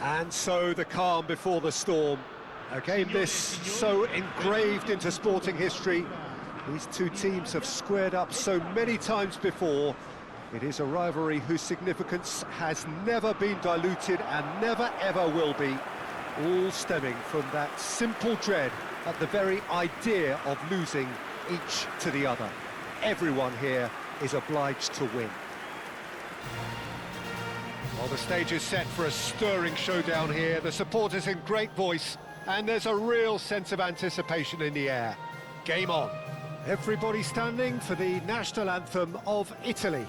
And so the calm before the storm. A game this so engraved into sporting history. These two teams have squared up so many times before. It is a rivalry whose significance has never been diluted and never ever will be. All stemming from that simple dread at the very idea of losing each to the other. Everyone here is obliged to win. Well, the stage is set for a stirring showdown here. The supporters in great voice, and there's a real sense of anticipation in the air. Game on. Everybody standing for the national anthem of Italy.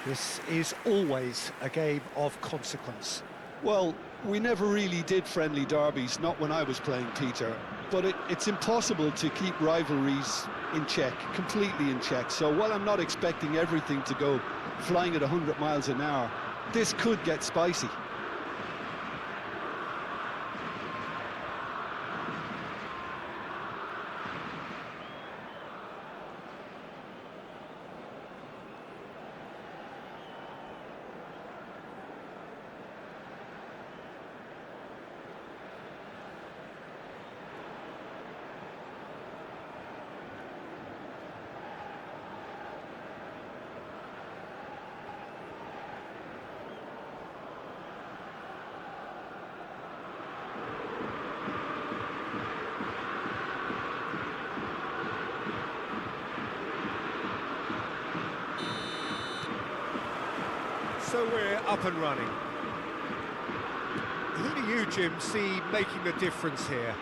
This is always a game of consequence. Well, we never really did friendly derbies, not when I was playing, Peter. But it's impossible to keep rivalries in check, completely in check. So while I'm not expecting everything to go flying at 100 miles an hour, this could get spicy. So we're up and running. Who do you, Jim, see making the difference here?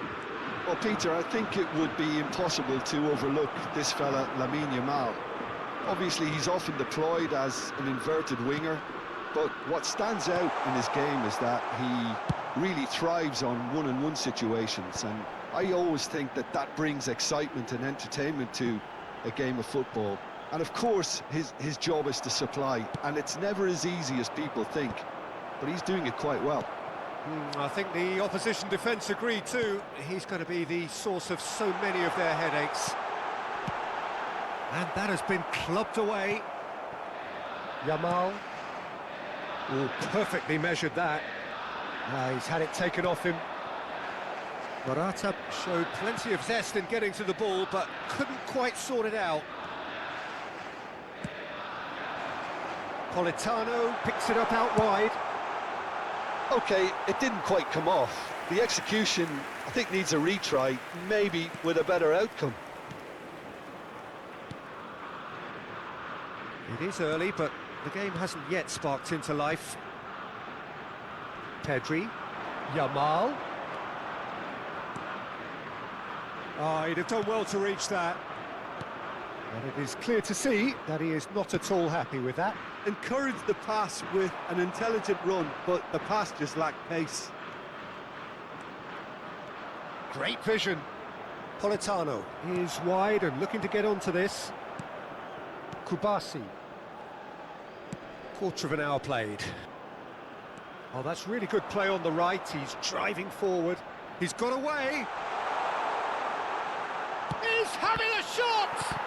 Well, Peter, I think it would be impossible to overlook this fella, Lamine Yamal. Obviously, he's often deployed as an inverted winger, but what stands out in his game is that he really thrives on one-on-one situations, and I always think that that brings excitement and entertainment to a game of football. And of course, his job is to supply, and it's never as easy as people think, but he's doing it quite well. I think the opposition defence agreed too. He's going to be the source of so many of their headaches. And that has been clubbed away. Yamal. Oh, perfectly measured that. He's had it taken off him. Morata showed plenty of zest in getting to the ball, but couldn't quite sort it out. Politano picks it up out wide. Okay, it didn't quite come off. The execution, I think, needs a retry, maybe with a better outcome. It is early, but the game hasn't yet sparked into life. Pedri, Yamal. Oh, he'd have done well to reach that. And it is clear to see that he is not at all happy with that. Encouraged the pass with an intelligent run, but the pass just lacked pace. Great vision. Politano is wide and looking to get onto this. Kubasi. Quarter of an hour played. Oh, that's really good play on the right. He's driving forward. He's got away. He's having a shot!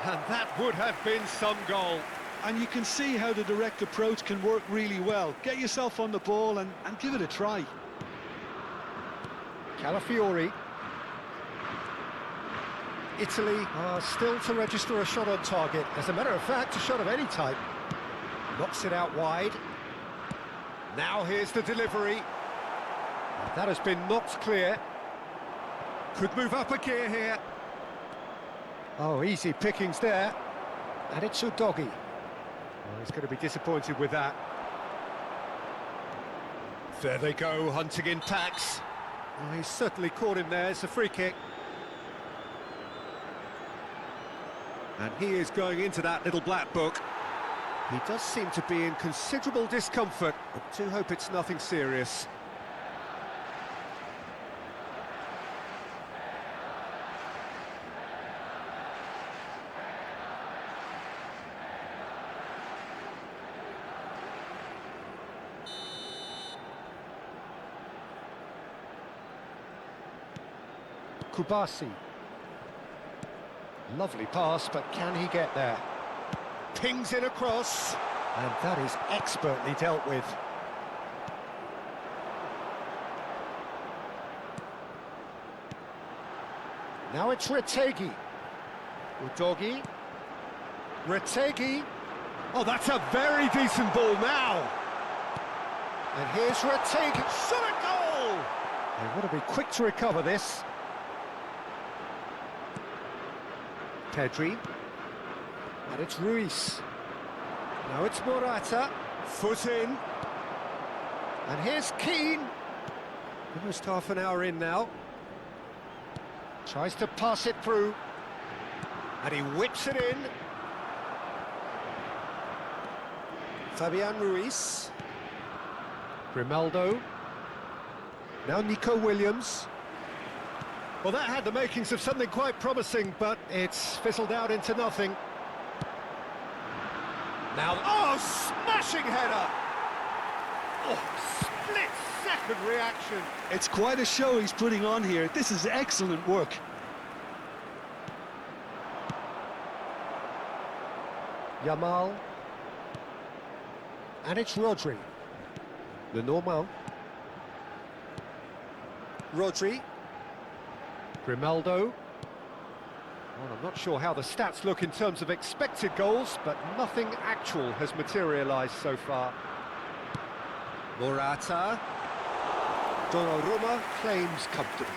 And that would have been some goal. And you can see how the direct approach can work really well. Get yourself on the ball and give it a try. Calafiori. Italy are still to register a shot on target. As a matter of fact, a shot of any type. Knocks it out wide. Now here's the delivery. That has been knocked clear. Could move up a gear here. Oh, easy pickings there. And it's Udogi. Well, he's going to be disappointed with that. There they go, hunting in packs. Oh, he's certainly caught him there. It's a free kick. And he is going into that little black book. He does seem to be in considerable discomfort. I do hope it's nothing serious. Kubasi. Lovely pass, but can he get there? Pings it across, and that is expertly dealt with. Now it's Retegi. Udogi. Retegi. Oh, that's a very decent ball now. And here's Retegi. Shot a goal! They want to be quick to recover this. Pedri. And it's Ruiz. Now it's Morata. Foot in. And here's Keane. Almost half an hour in now. Tries to pass it through. And he whips it in. Fabian Ruiz. Grimaldo. Now Nico Williams. Well, that had the makings of something quite promising, but it's fizzled out into nothing. Now, oh, smashing header! Oh, split-second reaction. It's quite a show he's putting on here. This is excellent work. Yamal. And it's Rodri. Lenormand. Rodri. Grimaldo. Well, I'm not sure how the stats look in terms of expected goals, but nothing actual has materialised so far. Morata. Donnarumma claims comfortably.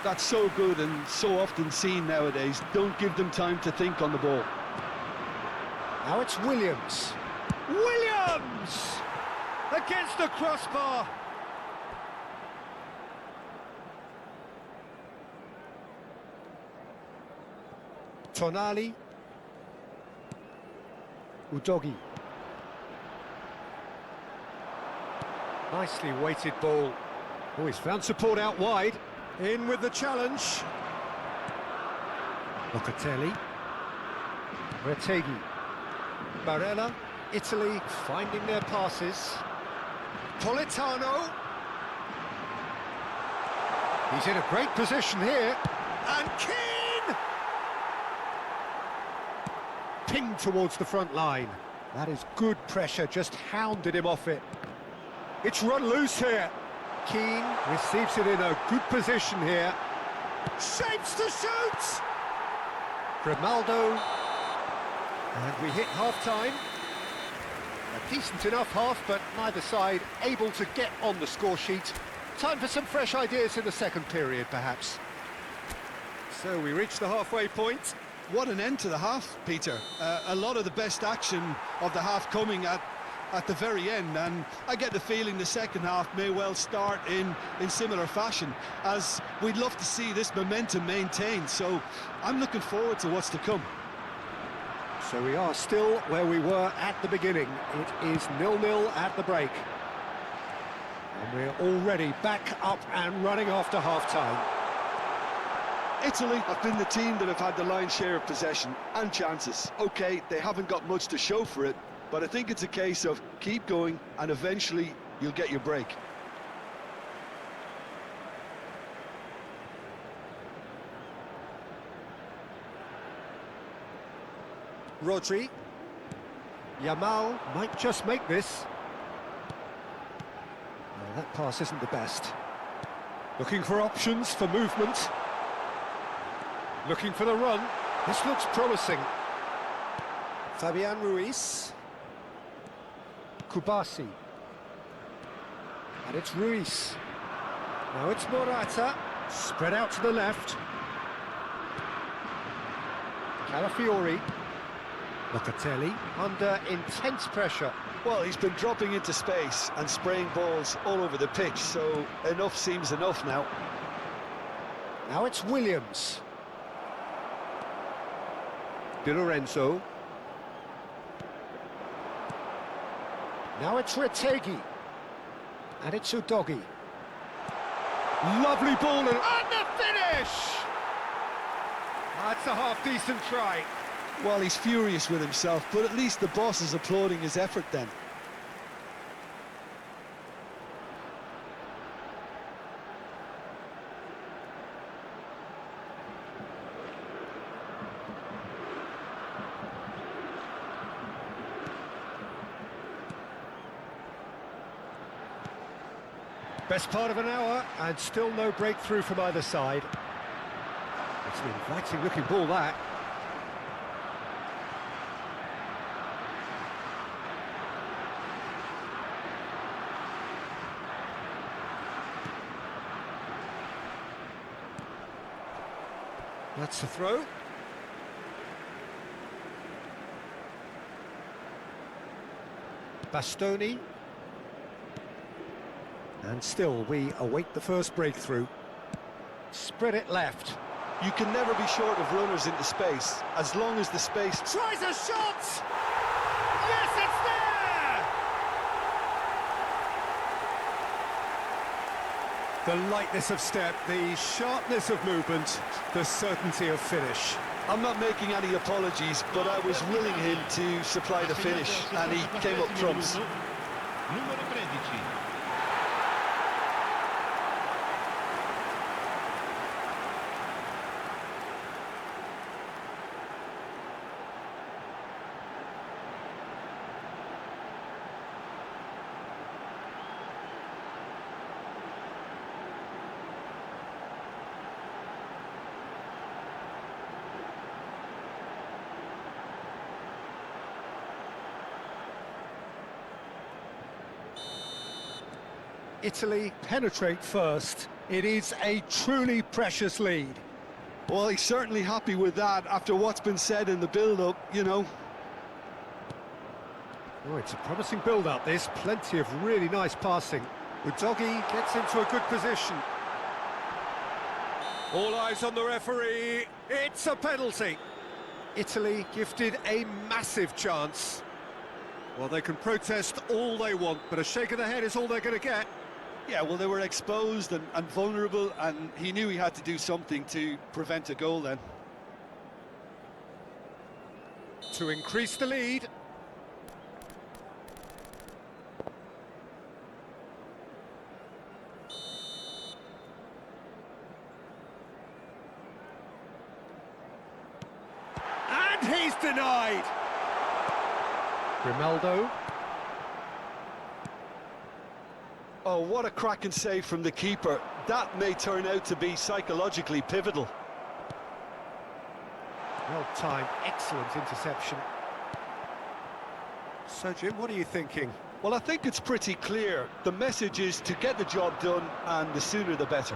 That's so good and so often seen nowadays. Don't give them time to think on the ball. Now it's Williams. Williams! Against the crossbar. Tonali. Udogi. Nicely weighted ball. Oh, he's found support out wide. In with the challenge. Locatelli. Retegi. Barella. Italy finding their passes. Politano. He's in a great position here. And Keane! Pinged towards the front line. That is good pressure, just hounded him off it. It's run loose here. Keane receives it in a good position here. Shapes to shoot! Grimaldo. And we hit half-time. A decent enough half, but neither side able to get on the score sheet. Time for some fresh ideas in the second period, perhaps. So we reach the halfway point. What an end to the half, Peter. A lot of the best action of the half coming at the very end, and I get the feeling the second half may well start in similar fashion, as we'd love to see this momentum maintained. So I'm looking forward to what's to come. So we are still where we were at the beginning. It is 0-0 at the break. And we're already back up and running after half-time. Italy have been the team that have had the lion's share of possession and chances. OK, they haven't got much to show for it, but I think it's a case of keep going and eventually you'll get your break. Rodri. Yamal might just make this. Well, that pass isn't the best. Looking for options for movement. Looking for the run. This looks promising. Fabian Ruiz. Kubasi. And it's Ruiz. Now it's Morata. Spread out to the left. Calafiori. Locatelli under intense pressure. Well, he's been dropping into space and spraying balls all over the pitch, so enough seems enough now. Now it's Williams. Di Lorenzo. Now it's Retegi. And it's Udogi. Lovely ball and the finish! That's a half-decent try. Well, he's furious with himself, but at least the boss is applauding his effort then. Best part of an hour, and still no breakthrough from either side. It's an inviting-looking ball, that. That's the throw. Bastoni. And still, we await the first breakthrough. Spread it left. You can never be short of runners into space, as long as the space... Tries a shot! Yes, it's there! The lightness of step, the sharpness of movement, the certainty of finish. I'm not making any apologies, but I was willing him to supply the finish, and he came up trumps. Numero 13. Italy penetrate first. It is a truly precious lead. Well, he's certainly happy with that after what's been said in the build-up, you know. Oh, it's a promising build-up, this. Plenty of really nice passing. Udogi gets into a good position. All eyes on the referee. It's a penalty. Italy gifted a massive chance. Well, they can protest all they want, but a shake of the head is all they're going to get. Yeah, well, they were exposed and vulnerable, and he knew he had to do something to prevent a goal then. To increase the lead. And he's denied. Grimaldo. Oh, what a cracking save from the keeper. That may turn out to be psychologically pivotal. Well-timed, excellent interception. So, Jim, what are you thinking? Well, I think it's pretty clear. The message is to get the job done, and the sooner the better.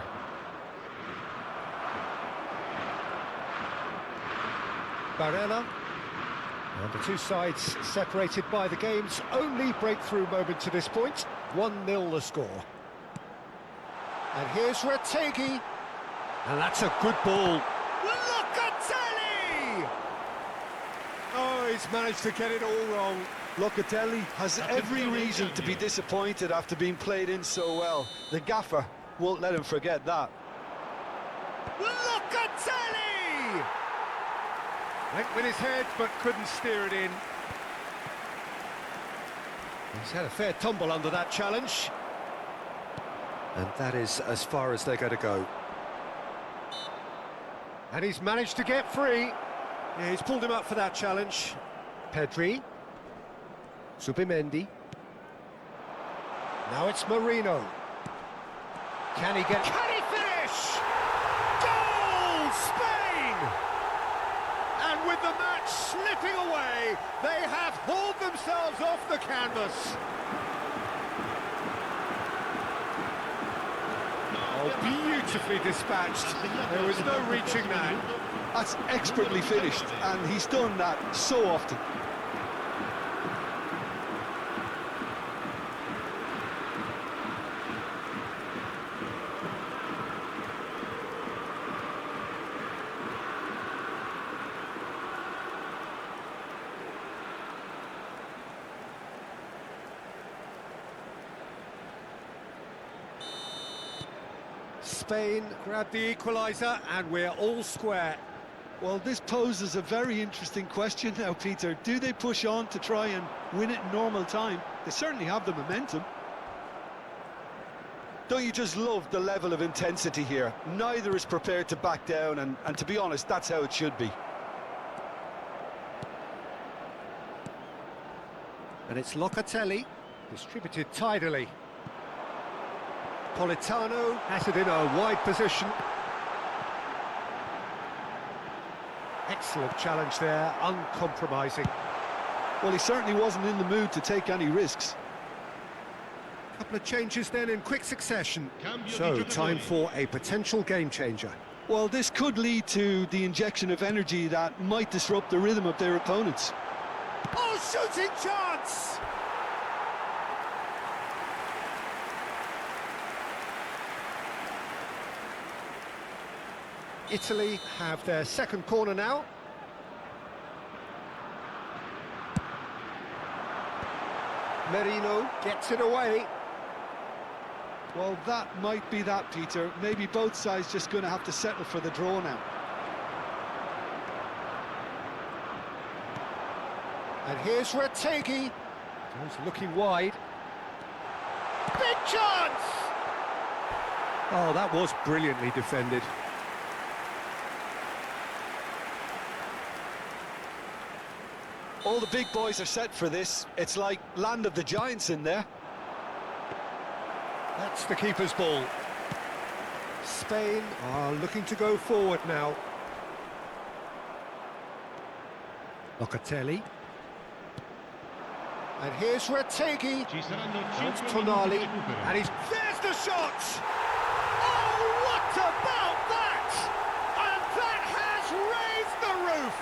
Barella. And the two sides separated by the game's only breakthrough moment to this point. 1-0 the score. And here's Retegui. And that's a good ball. Locatelli! Oh, he's managed to get it all wrong. Locatelli has every reason to be disappointed after being played in so well. The gaffer won't let him forget that. Locatelli! Went with his head, but couldn't steer it in. He's had a fair tumble under that challenge. And that is as far as they're going to go. And he's managed to get free. Yeah, he's pulled him up for that challenge. Pedri. Zubimendi. Now it's Marino. Can he finish? Goal! Spain! And with the match slipping away, they have hauled themselves off the canvas. Oh, beautifully dispatched. There was no reaching that. That's expertly finished, and he's done that so often. Spain grabbed the equaliser, and we're all square. Well, this poses a very interesting question now, Peter. Do they push on to try and win it in normal time? They certainly have the momentum. Don't you just love the level of intensity here? Neither is prepared to back down, and to be honest, that's how it should be. And it's Locatelli, distributed tidily. Politano has it in a wide position. Excellent challenge there, uncompromising. Well, he certainly wasn't in the mood to take any risks. Couple of changes then in quick succession. Cambio So, di time giocatori. for a potential game changer. Well, this could lead to the injection of energy that might disrupt the rhythm of their opponents. Oh, shooting chance! Italy have their second corner now. Merino gets it away. Well, that might be that, Peter. Maybe both sides just going to have to settle for the draw now. And here's Retegi. He's looking wide. Big chance! Oh, that was brilliantly defended. All the big boys are set for this. It's like land of the giants in there. That's the keeper's ball. Spain are looking to go forward now. Locatelli. And here's Retegi. Ci saranno It's 5 minuti Tonali. di recupero. And he's... There's the shot! Oh, what about that? And that has raised the roof!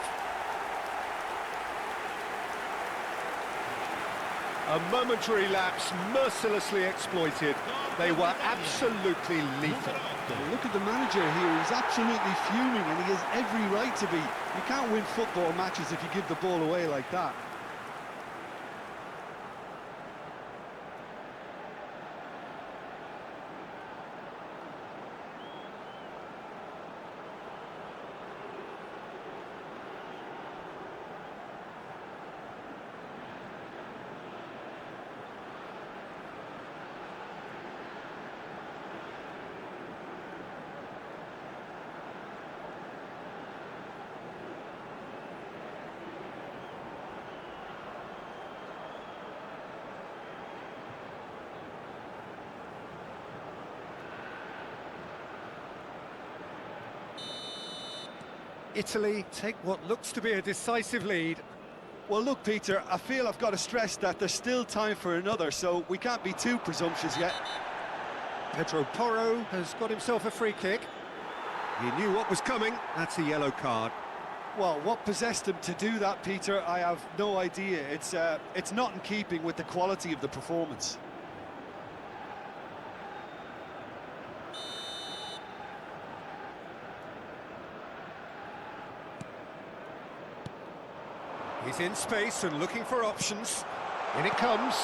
A momentary lapse, mercilessly exploited. They were absolutely lethal. Look at the manager here. He's absolutely fuming, and he has every right to be. You can't win football matches if you give the ball away like that. Italy take what looks to be a decisive lead. Well, look, Peter, I feel I've got to stress that there's still time for another, so we can't be too presumptuous yet. Pedro Porro has got himself a free kick. He knew what was coming. That's a yellow card. Well, what possessed him to do that, Peter, I have no idea. It's not in keeping with the quality of the performance. He's in space and looking for options. In it comes.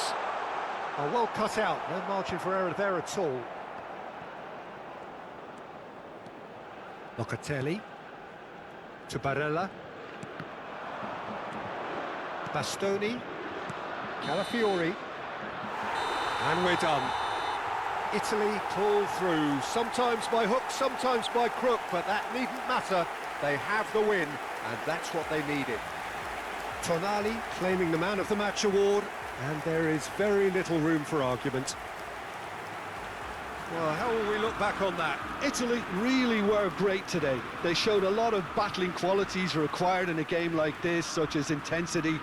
Oh, well cut out. No margin for error there at all. Locatelli. To Barella. Bastoni. Calafiori. And we're done. Italy pull through, sometimes by hook, sometimes by crook, but that needn't matter. They have the win, and that's what they needed. Tonali claiming the Man of the Match award, and there is very little room for argument. Well, how will we look back on that? Italy really were great today. They showed a lot of battling qualities required in a game like this, such as intensity,